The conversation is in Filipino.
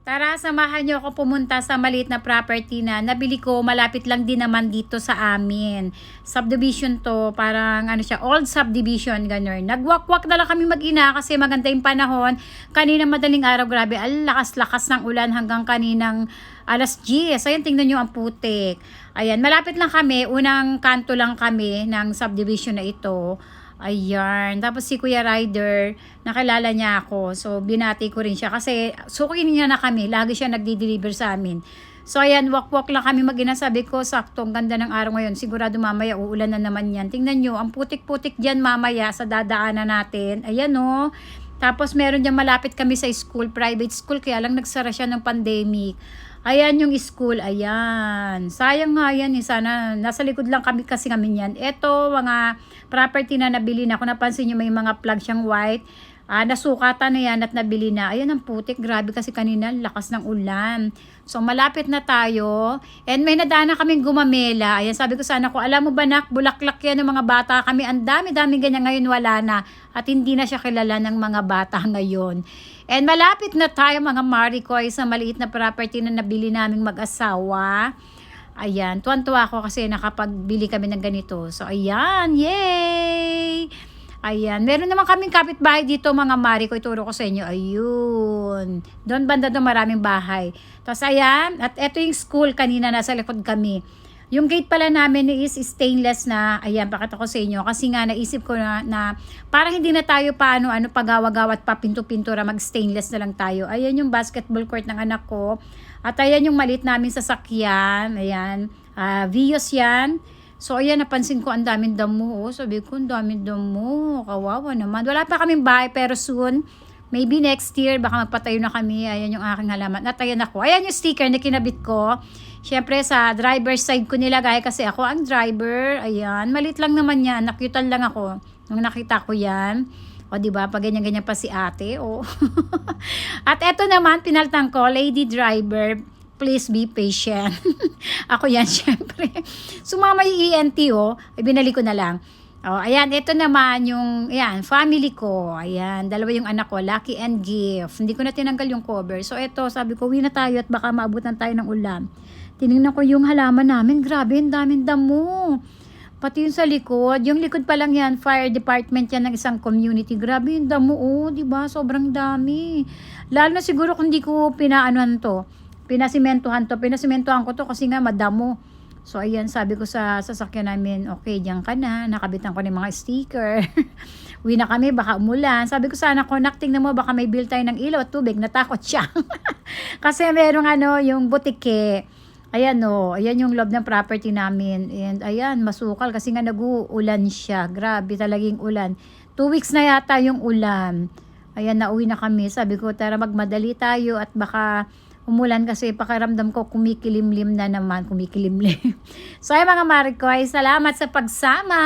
Tara, samahan niyo ako pumunta sa maliit na property na nabili ko. Malapit lang din naman dito sa amin. Subdivision to, parang ano siya, old subdivision, gano'n. Nagwakwak na lang kami mag-ina kasi maganda yung panahon. Kanina madaling araw, grabe, lakas-lakas ng ulan hanggang kaninang alas 10. Ayan, tingnan nyo ang putik. Ayan, malapit lang kami, unang kanto lang kami ng subdivision na ito. Ayan. Tapos si Kuya Ryder, nakilala niya ako. So, binati ko rin siya. Kasi, sukin niya na kami. Lagi siya nagdi-deliver sa amin. So, ayan. Walk-walk lang kami mag-ina. Sabi ko, sakto. Ang ganda ng araw ngayon. Sigurado mamaya, uulan na naman yan. Tingnan nyo. Ang putik-putik dyan mamaya sa dadaanan natin. Ayan o. Tapos, meron dyan malapit kami sa school. Private school. Kaya lang nagsara siya ng pandemic. Ayan yung school, ayan. Sayang nga yan eh. Sana nasa likod lang kasi kami yan. Ito, mga property na nabili na. Kung napansin nyo, may mga plug siyang white. Nasukatan na yan at nabili na. Ayan ang putik. Grabe kasi kanina, lakas ng ulan. So, malapit na tayo. And may nadaanan kaming gumamela. Ayan, sabi ko sana ko, alam mo ba nak, bulaklak yan ng mga bata kami. Ang dami-dami ganyan ngayon, wala na. At hindi na siya kilala ng mga bata ngayon. And malapit na tayo mga Maricoy sa maliit na property na nabili naming mag-asawa. Ayan, tuwan-tuwa ako kasi nakapagbili kami ng ganito. So, ayan, yay! Ayan, meron naman kaming kapitbahay dito mga Maricoy, ituro ko sa inyo. Ayun, doon banda doon maraming bahay. Tapos ayan, at eto yung school kanina nasa likod kami. Yung gate pala namin is stainless na. Ayan, pakita ko sa inyo. Kasi nga naisip ko na para hindi na tayo paano pagawa-gawa at papinto-pintura, mag-stainless na lang tayo. Ayan yung basketball court ng anak ko. At ayan yung maliit namin sasakyan. Ayan, Vios yan. So ayan, napansin ko ang daming damo. Oh. Sabi ko, ang daming damo. Kawawa naman. Wala pa kaming bahay pero soon, maybe next year, baka magpatayo na kami. Ayan yung aking halaman. At ayan ako. Ayan yung sticker na kinabit ko. Siyempre sa driver's side ko nilagay kasi ako ang driver. Ayan, malit lang naman yan. Nakyutan lang ako nung nakita ko yan. O diba, pag ganyan-ganyan pa si ate. O. At eto naman, pinaltan ko, lady driver, please be patient. Ako yan, syempre. Sumama yung ENT, binali ko na lang. Oh, ayan, ito naman yung, ayan, family ko. Ayan, dalawa yung anak ko, Lucky and Gift. Hindi ko na tinanggal yung cover. So, ito, sabi ko, uwi na tayo at baka maabutan tayo ng ulan. Tinignan ko yung halaman namin. Grabe, ang daming damo. Pati yung sa likod. Yung likod pa lang yan, fire department yan ng isang community. Grabe yung damo, diba? Sobrang dami. Lalo na siguro kung di ko pinaanuhan to. Pinasimentuhan ko to kasi nga madamo. So, ayan, sabi ko sa sasakyan namin, okay, diyan ka na. Nakabitan ko ng mga sticker. Uwi na kami, baka umulan. Sabi ko sana ko, tingnan mo, baka may bill tayo ng ilaw at tubig. Natakot siya. Kasi merong yung butike. Ayan ayan yung loob ng property namin. And ayan, masukal kasi nga nag-uulan siya. Grabe talagang ulan. 2 weeks na yata yung ulan. Ayan, nauwi na kami. Sabi ko, tara magmadali tayo at baka umulan kasi pakiramdam ko kumikilimlim na naman. Kumikilimlim. So ay mga Maricoy, salamat sa pagsama!